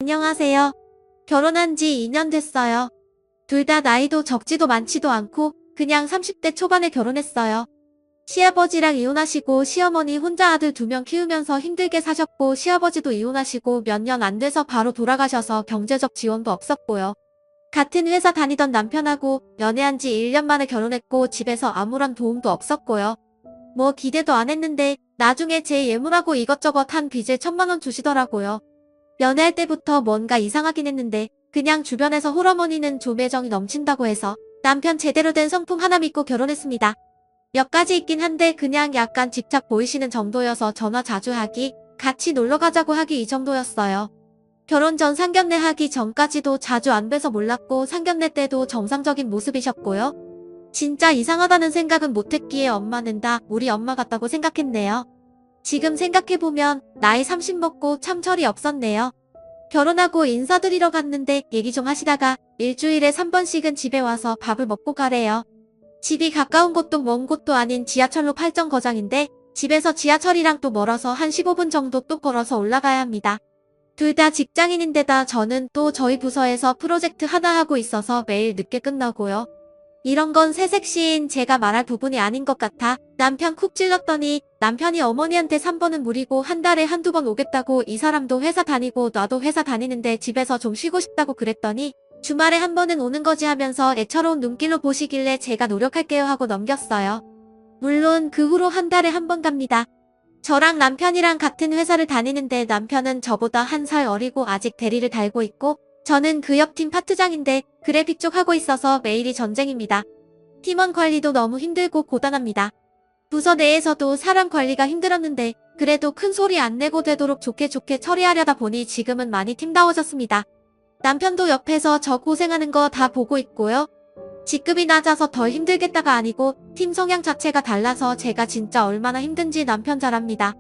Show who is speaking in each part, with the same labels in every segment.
Speaker 1: 안녕하세요. 결혼한 지 2년 됐어요. 둘 다 나이도 적지도 많지도 않고 그냥 30대 초반에 결혼했어요. 시아버지랑 이혼하시고 시어머니 혼자 아들 2명 키우면서 힘들게 사셨고 시아버지도 이혼하시고 몇 년 안 돼서 바로 돌아가셔서 경제적 지원도 없었고요. 같은 회사 다니던 남편하고 연애한 지 1년 만에 결혼했고 집에서 아무런 도움도 없었고요. 뭐 기대도 안 했는데 나중에 제 예물하고 이것저것 한 빚에 1,000만 원 주시더라고요. 연애할 때부터 뭔가 이상하긴 했는데 그냥 주변에서 홀어머니는 좀 애정이 넘친다고 해서 남편 제대로 된 성품 하나 믿고 결혼했습니다. 몇 가지 있긴 한데 그냥 약간 집착 보이시는 정도여서 전화 자주 하기, 같이 놀러 가자고 하기 이 정도였어요. 결혼 전 상견례 하기 전까지도 자주 안 뵈서 몰랐고 상견례 때도 정상적인 모습이셨고요. 진짜 이상하다는 생각은 못했기에 엄마는 다 우리 엄마 같다고 생각했네요. 지금 생각해보면 나이 30 먹고 참 철이 없었네요. 결혼하고 인사드리러 갔는데 얘기 좀 하시다가 일주일에 3번씩은 집에 와서 밥을 먹고 가래요. 집이 가까운 곳도 먼 곳도 아닌 지하철로 8정거장인데 집에서 지하철이랑 또 멀어서 한 15분 정도 또 걸어서 올라가야 합니다. 둘 다 직장인인데다 저는 또 저희 부서에서 프로젝트 하나 하고 있어서 매일 늦게 끝나고요. 이런 건 새색시인 제가 말할 부분이 아닌 것 같아 남편 쿡 찔렀더니 남편이 어머니한테 3번은 무리고 한 달에 한두 번 오겠다고 이 사람도 회사 다니고 나도 회사 다니는데 집에서 좀 쉬고 싶다고 그랬더니 주말에 한 번은 오는 거지 하면서 애처로운 눈길로 보시길래 제가 노력할게요 하고 넘겼어요. 물론 그 후로 한 달에 한 번 갑니다. 저랑 남편이랑 같은 회사를 다니는데 남편은 저보다 한 살 어리고 아직 대리를 달고 있고 저는 그 옆 팀 파트장인데 그래픽 쪽 하고 있어서 매일이 전쟁입니다. 팀원 관리도 너무 힘들고 고단합니다. 부서 내에서도 사람 관리가 힘들었는데 그래도 큰 소리 안 내고 되도록 좋게 처리하려다 보니 지금은 많이 팀다워졌습니다. 남편도 옆에서 저 고생하는 거 다 보고 있고요. 직급이 낮아서 더 힘들겠다가 아니고 팀 성향 자체가 달라서 제가 진짜 얼마나 힘든지 남편 잘 압니다.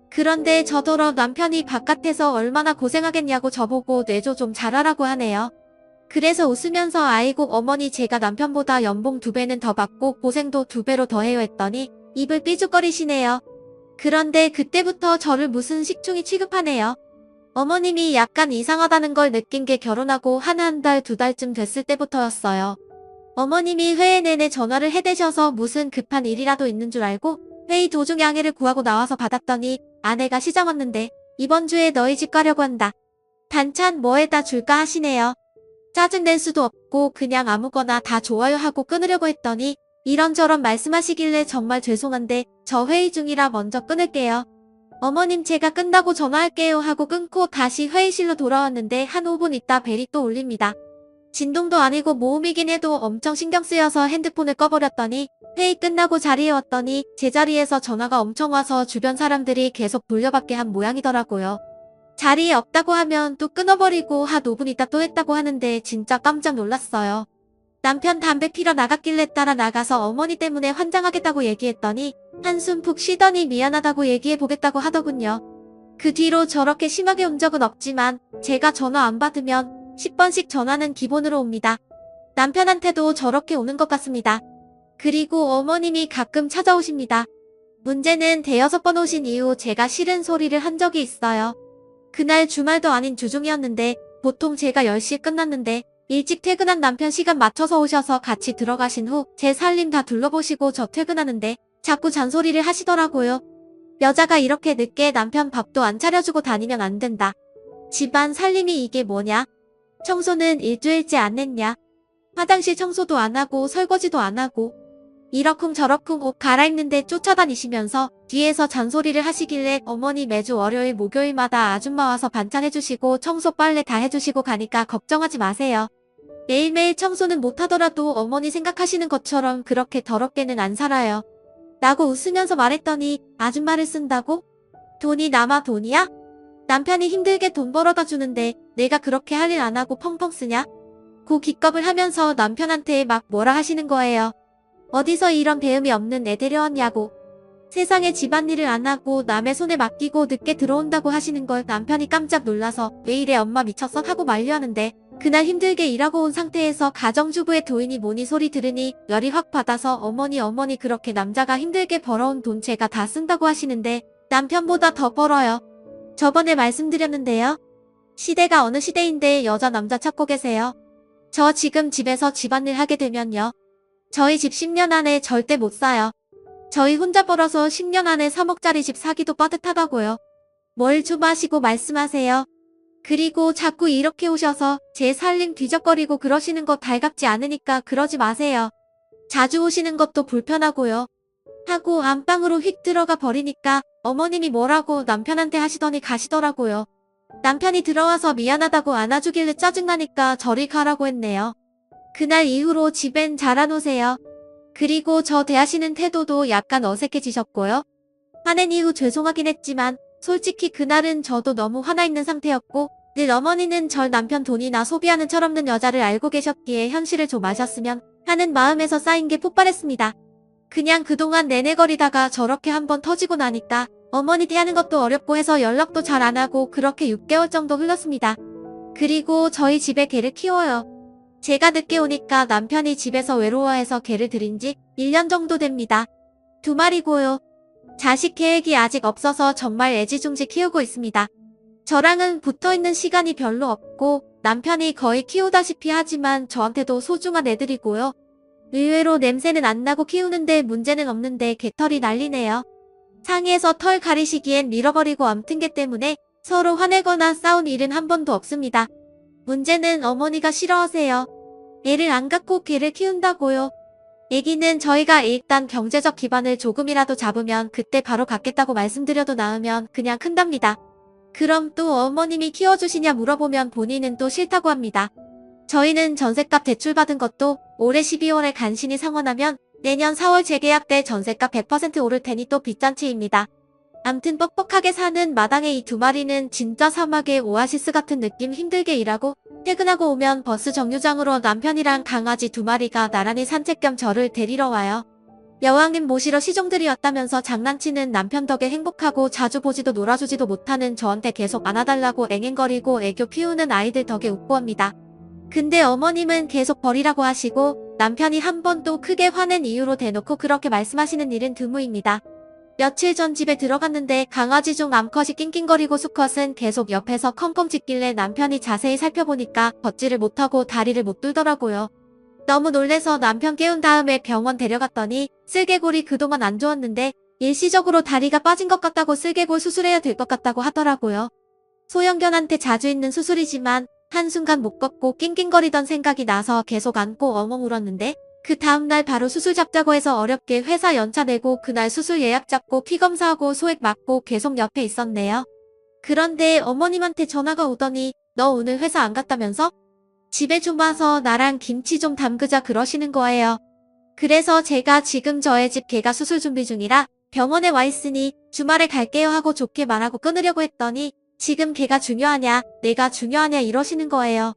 Speaker 1: 그런데 저더러 남편이 바깥에서 얼마나 고생하겠냐고 저보고 뇌조 좀 잘하라고 하네요. 그래서 웃으면서 아이고 어머니 제가 남편보다 연봉 2배는 더 받고 고생도 2배로 더 해요 했더니 입을 삐죽거리시네요. 그런데 그때부터 저를 무슨 식충이 취급하네요. 어머님이 약간 이상하다는 걸 느낀 게 결혼하고 한 달, 2달쯤 됐을 때부터였어요. 어머님이 회의 내내 전화를 해대셔서 무슨 급한 일이라도 있는 줄 알고 회의 도중 양해를 구하고 나와서 받았더니 아내가 시장 왔는데 이번 주에 너희 집 가려고 한다. 반찬 뭐에다 줄까 하시네요. 짜증낼 수도 없고 그냥 아무거나 다 좋아요 하고 끊으려고 했더니 이런저런 말씀하시길래 정말 죄송한데 저 회의 중이라 먼저 끊을게요. 어머님 제가 끝나고 전화할게요 하고 끊고 다시 회의실로 돌아왔는데 한 5분 있다 벨이 또 울립니다. 진동도 아니고 모음이긴 해도 엄청 신경 쓰여서 핸드폰을 꺼버렸더니 회의 끝나고 자리에 왔더니 제자리에서 전화가 엄청 와서 주변 사람들이 계속 돌려받게 한 모양이더라고요. 자리에 없다고 하면 또 끊어버리고 한 5분 있다 또 했다고 하는데 진짜 깜짝 놀랐어요. 남편 담배 피러 나갔길래 따라 나가서 어머니 때문에 환장하겠다고 얘기했더니 한숨 푹 쉬더니 미안하다고 얘기해보겠다고 하더군요. 그 뒤로 저렇게 심하게 온 적은 없지만 제가 전화 안 받으면 10번씩 전화는 기본으로 옵니다. 남편한테도 저렇게 오는 것 같습니다. 그리고 어머님이 가끔 찾아오십니다. 문제는 대여섯 번 오신 이후 제가 싫은 소리를 한 적이 있어요. 그날 주말도 아닌 주중이었는데 보통 제가 10시에 끝났는데 일찍 퇴근한 남편 시간 맞춰서 오셔서 같이 들어가신 후 제 살림 다 둘러보시고 저 퇴근하는데 자꾸 잔소리를 하시더라고요. 여자가 이렇게 늦게 남편 밥도 안 차려주고 다니면 안 된다. 집안 살림이 이게 뭐냐? 청소는 일주일째 안 했냐? 화장실 청소도 안 하고 설거지도 안 하고 이러쿵저러쿵 옷 갈아입는데 쫓아다니시면서 뒤에서 잔소리를 하시길래 어머니 매주 월요일 목요일마다 아줌마 와서 반찬 해주시고 청소 빨래 다 해주시고 가니까 걱정하지 마세요. 매일매일 청소는 못하더라도 어머니 생각하시는 것처럼 그렇게 더럽게는 안 살아요. 라고 웃으면서 말했더니 아줌마를 쓴다고? 돈이 남아 돈이야? 남편이 힘들게 돈 벌어다 주는데 내가 그렇게 할 일 안 하고 펑펑 쓰냐? 고 기겁을 하면서 남편한테 막 뭐라 하시는 거예요. 어디서 이런 배움이 없는 애 데려왔냐고. 세상에 집안일을 안 하고 남의 손에 맡기고 늦게 들어온다고 하시는 걸 남편이 깜짝 놀라서 왜 이래 엄마 미쳤어 하고 만류하는데 그날 힘들게 일하고 온 상태에서 가정주부의 도인이 뭐니 소리 들으니 열이 확 받아서 어머니 그렇게 남자가 힘들게 벌어온 돈 제가 다 쓴다고 하시는데 남편보다 더 벌어요. 저번에 말씀드렸는데요. 시대가 어느 시대인데 여자 남자 찾고 계세요. 저 지금 집에서 집안일 하게 되면요. 저희 집 10년 안에 절대 못 사요. 저희 혼자 벌어서 10년 안에 3억짜리 집 사기도 빠듯하다고요. 뭘 좀 하시고 말씀하세요. 그리고 자꾸 이렇게 오셔서 제 살림 뒤적거리고 그러시는 거 달갑지 않으니까 그러지 마세요. 자주 오시는 것도 불편하고요. 하고 안방으로 휙 들어가 버리니까 어머님이 뭐라고 남편한테 하시더니 가시더라고요. 남편이 들어와서 미안하다고 안아주길래 짜증나니까 저리 가라고 했네요. 그날 이후로 집엔 잘 안 오세요. 그리고 저 대하시는 태도도 약간 어색해지셨고요. 화낸 이후 죄송하긴 했지만 솔직히 그날은 저도 너무 화나 있는 상태였고 늘 어머니는 절 남편 돈이나 소비하는 철없는 여자를 알고 계셨기에 현실을 좀 아셨으면 하는 마음에서 쌓인 게 폭발했습니다. 그냥 그동안 내내거리다가 저렇게 한번 터지고 나니까 어머니 대하는 것도 어렵고 해서 연락도 잘 안 하고 그렇게 6개월 정도 흘렀습니다. 그리고 저희 집에 개를 키워요. 제가 늦게 오니까 남편이 집에서 외로워해서 개를 들인 지 1년 정도 됩니다. 2마리고요. 자식 계획이 아직 없어서 정말 애지중지 키우고 있습니다. 저랑은 붙어있는 시간이 별로 없고 남편이 거의 키우다시피 하지만 저한테도 소중한 애들이고요. 의외로 냄새는 안 나고 키우는데 문제는 없는데 개털이 난리네요. 상의에서 털 가리시기엔 밀어버리고 엄튼 개 때문에 서로 화내거나 싸운 일은 한 번도 없습니다. 문제는 어머니가 싫어하세요. 애를 안 갖고 개를 키운다고요. 애기는 저희가 일단 경제적 기반을 조금이라도 잡으면 그때 바로 갖겠다고 말씀드려도 나으면 그냥 큰답니다. 그럼 또 어머님이 키워주시냐 물어보면 본인은 또 싫다고 합니다. 저희는 전셋값 대출받은 것도 올해 12월에 간신히 상환하면 내년 4월 재계약 때 전셋값 100% 오를 테니 또 빚잔치입니다. 암튼 뻑뻑하게 사는 마당의 이 2마리는 진짜 사막의 오아시스 같은 느낌. 힘들게 일하고 퇴근하고 오면 버스 정류장으로 남편이랑 강아지 2마리가 나란히 산책 겸 저를 데리러 와요. 여왕님 모시러 시종들이 왔다면서 장난치는 남편 덕에 행복하고 자주 보지도 놀아주지도 못하는 저한테 계속 안아달라고 앵앵거리고 애교 피우는 아이들 덕에 웃고 합니다. 근데 어머님은 계속 버리라고 하시고 남편이 한 번도 크게 화낸 이유로 대놓고 그렇게 말씀하시는 일은 드무입니다. 며칠 전 집에 들어갔는데 강아지 중 암컷이 낑낑거리고 수컷은 계속 옆에서 컹컹 짖길래 남편이 자세히 살펴보니까 걷지를 못하고 다리를 못 들더라고요. 너무 놀래서 남편 깨운 다음에 병원 데려갔더니 쓸개골이 그동안 안 좋았는데 일시적으로 다리가 빠진 것 같다고 쓸개골 수술해야 될 것 같다고 하더라고요. 소형견한테 자주 있는 수술이지만 한순간 못 걷고 낑낑거리던 생각이 나서 계속 안고 엉엉 울었는데 그 다음날 바로 수술 잡자고 해서 어렵게 회사 연차 내고 그날 수술 예약 잡고 피검사하고 소액 맞고 계속 옆에 있었네요. 그런데 어머님한테 전화가 오더니 너 오늘 회사 안 갔다면서? 집에 좀 와서 나랑 김치 좀 담그자 그러시는 거예요. 그래서 제가 지금 저의 집 개가 수술 준비 중이라 병원에 와 있으니 주말에 갈게요 하고 좋게 말하고 끊으려고 했더니 지금 개가 중요하냐 내가 중요하냐 이러시는 거예요.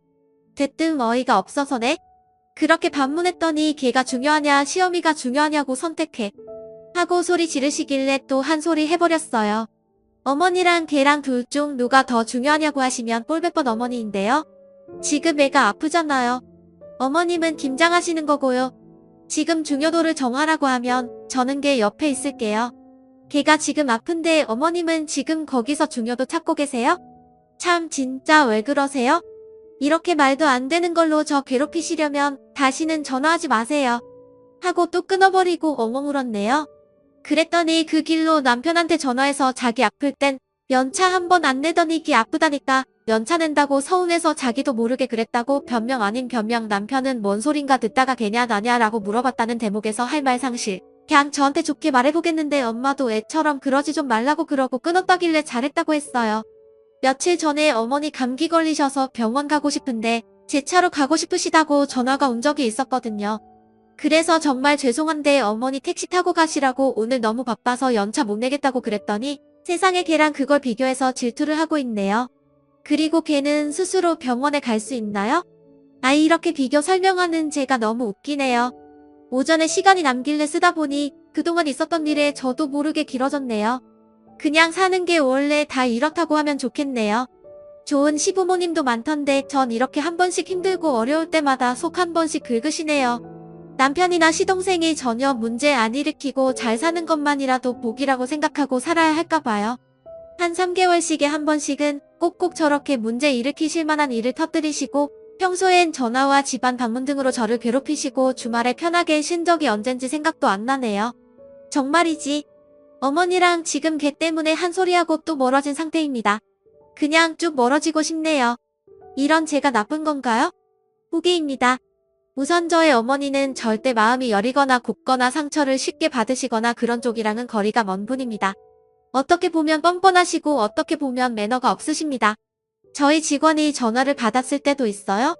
Speaker 1: 대뜸 어이가 없어서네. 그렇게 반문했더니 개가 중요하냐 시어미가 중요하냐고 선택해 하고 소리 지르시길래 또 한 소리 해버렸어요. 어머니랑 개랑 둘 중 누가 더 중요하냐고 하시면 꼴배뻔 어머니인데요. 지금 애가 아프잖아요. 어머님은 김장하시는 거고요. 지금 중요도를 정하라고 하면 저는 개 옆에 있을게요. 개가 지금 아픈데 어머님은 지금 거기서 중요도 찾고 계세요? 참 진짜 왜 그러세요? 이렇게 말도 안 되는 걸로 저 괴롭히시려면 다시는 전화하지 마세요. 하고 또 끊어버리고 엉엉 울었네요. 그랬더니 그 길로 남편한테 전화해서 자기 아플 땐 연차 한 번 안 내더니 기 아프다니까 연차 낸다고 서운해서 자기도 모르게 그랬다고 변명 아닌 변명. 남편은 뭔 소린가 듣다가 개냐 나냐 라고 물어봤다는 대목에서 할 말 상실. 그냥 저한테 좋게 말해보겠는데 엄마도 애처럼 그러지 좀 말라고 그러고 끊었다길래 잘했다고 했어요. 며칠 전에 어머니 감기 걸리셔서 병원 가고 싶은데 제 차로 가고 싶으시다고 전화가 온 적이 있었거든요. 그래서 정말 죄송한데 어머니 택시 타고 가시라고 오늘 너무 바빠서 연차 못 내겠다고 그랬더니 세상에 걔랑 그걸 비교해서 질투를 하고 있네요. 그리고 걔는 스스로 병원에 갈 수 있나요? 아이 이렇게 비교 설명하는 제가 너무 웃기네요. 오전에 시간이 남길래 쓰다 보니 그동안 있었던 일에 저도 모르게 길어졌네요. 그냥 사는 게 원래 다 이렇다고 하면 좋겠네요. 좋은 시부모님도 많던데 전 이렇게 한 번씩 힘들고 어려울 때마다 속 한 번씩 긁으시네요. 남편이나 시동생이 전혀 문제 안 일으키고 잘 사는 것만이라도 복이라고 생각하고 살아야 할까 봐요. 한 3개월씩에 한 번씩은 꼭꼭 저렇게 문제 일으키실 만한 일을 터뜨리시고 평소엔 전화와 집안 방문 등으로 저를 괴롭히시고 주말에 편하게 쉰 적이 언젠지 생각도 안 나네요. 정말이지. 어머니랑 지금 걔 때문에 한 소리하고 또 멀어진 상태입니다. 그냥 쭉 멀어지고 싶네요. 이런 제가 나쁜 건가요? 후기입니다. 우선 저의 어머니는 절대 마음이 여리거나 곱거나 상처를 쉽게 받으시거나 그런 쪽이랑은 거리가 먼 분입니다. 어떻게 보면 뻔뻔하시고 어떻게 보면 매너가 없으십니다. 저희 직원이 전화를 받았을 때도 있어요?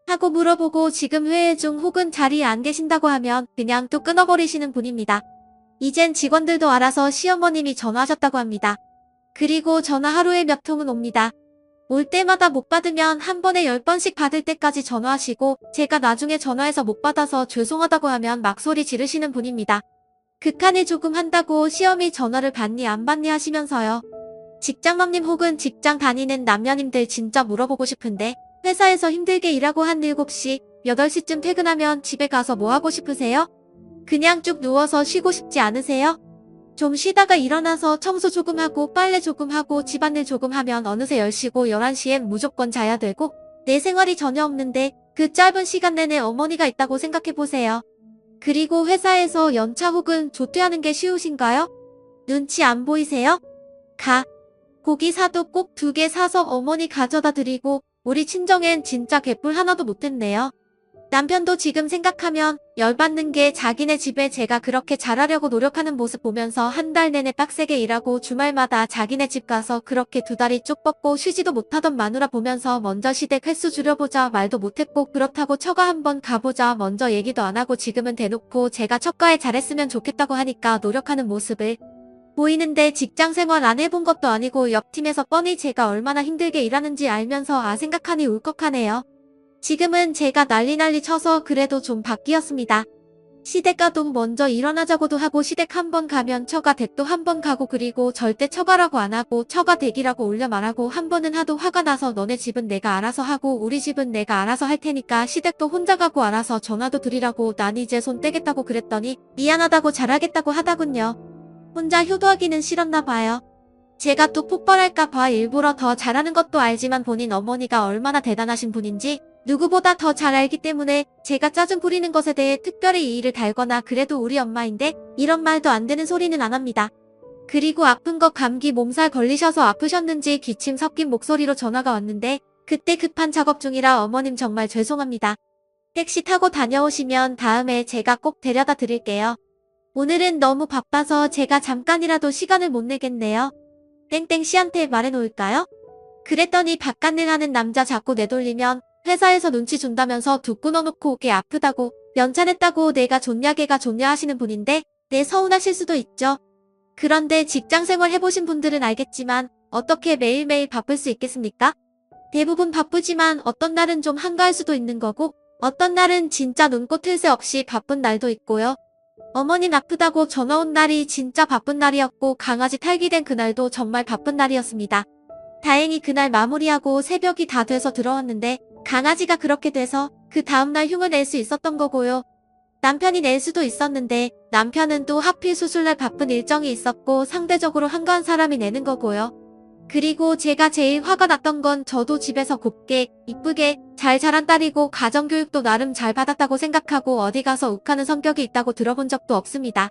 Speaker 1: 하고 물어보고 지금 회의 중 혹은 자리에 안 계신다고 하면 그냥 또 끊어버리시는 분입니다. 이젠 직원들도 알아서 시어머님이 전화하셨다고 합니다. 그리고 전화 하루에 몇 통은 옵니다. 올 때마다 못 받으면 한 번에 10번씩 받을 때까지 전화하시고 제가 나중에 전화해서 못 받아서 죄송하다고 하면 막 소리 지르시는 분입니다. 극한에 조금 한다고 시어미 전화를 받니 안 받니 하시면서요. 직장맘님 혹은 직장 다니는 남녀님들 진짜 물어보고 싶은데 회사에서 힘들게 일하고 한 7시, 8시쯤 퇴근하면 집에 가서 뭐 하고 싶으세요? 그냥 쭉 누워서 쉬고 싶지 않으세요? 좀 쉬다가 일어나서 청소 조금 하고 빨래 조금 하고 집안일 조금 하면 어느새 10시고 11시엔 무조건 자야 되고 내 생활이 전혀 없는데 그 짧은 시간 내내 어머니가 있다고 생각해보세요. 그리고 회사에서 연차 혹은 조퇴하는 게 쉬우신가요? 눈치 안 보이세요? 고기 사도 꼭 2개 사서 어머니 가져다 드리고 우리 친정엔 진짜 개뿔 하나도 못했네요. 남편도 지금 생각하면 열받는 게 자기네 집에 제가 그렇게 잘하려고 노력하는 모습 보면서 한 달 내내 빡세게 일하고 주말마다 자기네 집 가서 그렇게 2다리 쭉 뻗고 쉬지도 못하던 마누라 보면서 먼저 시댁 횟수 줄여보자 말도 못했고 그렇다고 처가 한번 가보자 먼저 얘기도 안 하고 지금은 대놓고 제가 처가에 잘했으면 좋겠다고 하니까 노력하는 모습을 보이는데 직장 생활 안 해본 것도 아니고 옆팀에서 뻔히 제가 얼마나 힘들게 일하는지 알면서 생각하니 울컥하네요. 지금은 제가 난리 쳐서 그래도 좀 바뀌었습니다. 시댁 가도 먼저 일어나자고도 하고 시댁 한 번 가면 처가 댁도 한 번 가고 그리고 절대 처가라고 안 하고 처가 댁이라고 올려 말하고 한 번은 하도 화가 나서 너네 집은 내가 알아서 하고 우리 집은 내가 알아서 할 테니까 시댁도 혼자 가고 알아서 전화도 드리라고 난 이제 손 떼겠다고 그랬더니 미안하다고 잘하겠다고 하다군요. 혼자 효도하기는 싫었나 봐요. 제가 또 폭발할까 봐 일부러 더 잘하는 것도 알지만 본인 어머니가 얼마나 대단하신 분인지 누구보다 더 잘 알기 때문에 제가 짜증 부리는 것에 대해 특별히 이의를 달거나 그래도 우리 엄마인데 이런 말도 안 되는 소리는 안 합니다. 그리고 아픈 거 감기 몸살 걸리셔서 아프셨는지 기침 섞인 목소리로 전화가 왔는데 그때 급한 작업 중이라 어머님 정말 죄송합니다. 택시 타고 다녀오시면 다음에 제가 꼭 데려다 드릴게요. 오늘은 너무 바빠서 제가 잠깐이라도 시간을 못 내겠네요. 땡땡 씨한테 말해놓을까요? 그랬더니 바깥일 하는 남자 자꾸 내돌리면 회사에서 눈치 준다면서 두 끊어놓고 오게 아프다고 연차냈다고 내가 좋냐 걔가 좋냐 하시는 분인데 네 서운하실 수도 있죠. 그런데 직장생활 해보신 분들은 알겠지만 어떻게 매일매일 바쁠 수 있겠습니까? 대부분 바쁘지만 어떤 날은 좀 한가할 수도 있는 거고 어떤 날은 진짜 눈꽃 틀 새 없이 바쁜 날도 있고요. 어머님 아프다고 전화 온 날이 진짜 바쁜 날이었고 강아지 탈기된 그날도 정말 바쁜 날이었습니다. 다행히 그날 마무리하고 새벽이 다 돼서 들어왔는데 강아지가 그렇게 돼서 그 다음날 흉을 낼 수 있었던 거고요. 남편이 낼 수도 있었는데 남편은 또 하필 수술날 바쁜 일정이 있었고 상대적으로 한가한 사람이 내는 거고요. 그리고 제가 제일 화가 났던 건 저도 집에서 곱게, 이쁘게, 잘 자란 딸이고 가정교육도 나름 잘 받았다고 생각하고 어디 가서 욱하는 성격이 있다고 들어본 적도 없습니다.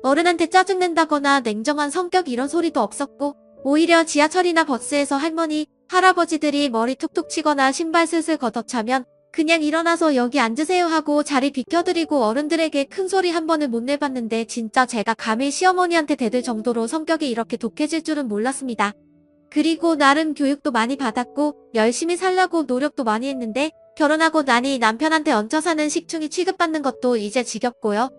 Speaker 1: 어른한테 짜증낸다거나 냉정한 성격 이런 소리도 없었고 오히려 지하철이나 버스에서 할머니, 할아버지들이 머리 툭툭 치거나 신발 슬슬 걷어차면 그냥 일어나서 여기 앉으세요 하고 자리 비켜드리고 어른들에게 큰 소리 한 번을 못 내봤는데 진짜 제가 감히 시어머니한테 대들 정도로 성격이 이렇게 독해질 줄은 몰랐습니다. 그리고 나름 교육도 많이 받았고 열심히 살려고 노력도 많이 했는데 결혼하고 나니 남편한테 얹혀 사는 식충이 취급받는 것도 이제 지겹고요.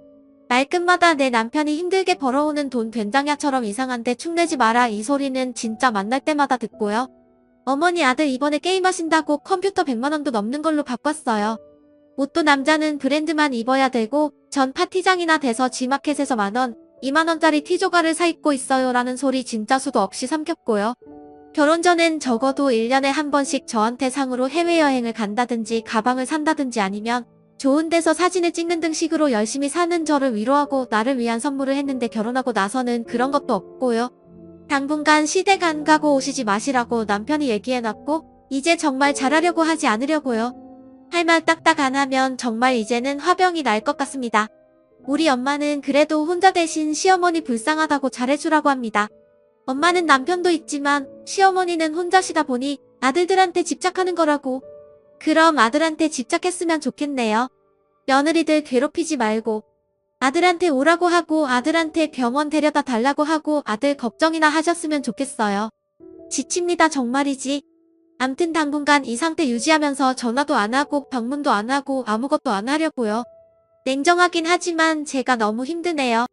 Speaker 1: 말끝마다 내 남편이 힘들게 벌어오는 돈 된장야처럼 이상한데 축내지 마라 이 소리는 진짜 만날 때마다 듣고요. 어머니 아들 이번에 게임하신다고 컴퓨터 100만원도 넘는 걸로 바꿨어요. 옷도 남자는 브랜드만 입어야 되고 전 파티장이나 돼서 지마켓에서 만원, 2만원짜리 티조가를 사 입고 있어요 라는 소리 진짜 수도 없이 삼켰고요. 결혼 전엔 적어도 1년에 한 번씩 저한테 상으로 해외여행을 간다든지 가방을 산다든지 아니면 좋은 데서 사진을 찍는 등 식으로 열심히 사는 저를 위로하고 나를 위한 선물을 했는데 결혼하고 나서는 그런 것도 없고요. 당분간 시댁 안 가고 오시지 마시라고 남편이 얘기해놨고 이제 정말 잘하려고 하지 않으려고요. 할 말 딱딱 안 하면 정말 이제는 화병이 날 것 같습니다. 우리 엄마는 그래도 혼자 대신 시어머니 불쌍하다고 잘해주라고 합니다. 엄마는 남편도 있지만 시어머니는 혼자시다 보니 아들들한테 집착하는 거라고. 그럼 아들한테 집착했으면 좋겠네요. 며느리들 괴롭히지 말고 아들한테 오라고 하고 아들한테 병원 데려다 달라고 하고 아들 걱정이나 하셨으면 좋겠어요. 지칩니다 정말이지. 암튼 당분간 이 상태 유지하면서 전화도 안 하고 방문도 안 하고 아무것도 안 하려고요. 냉정하긴 하지만 제가 너무 힘드네요.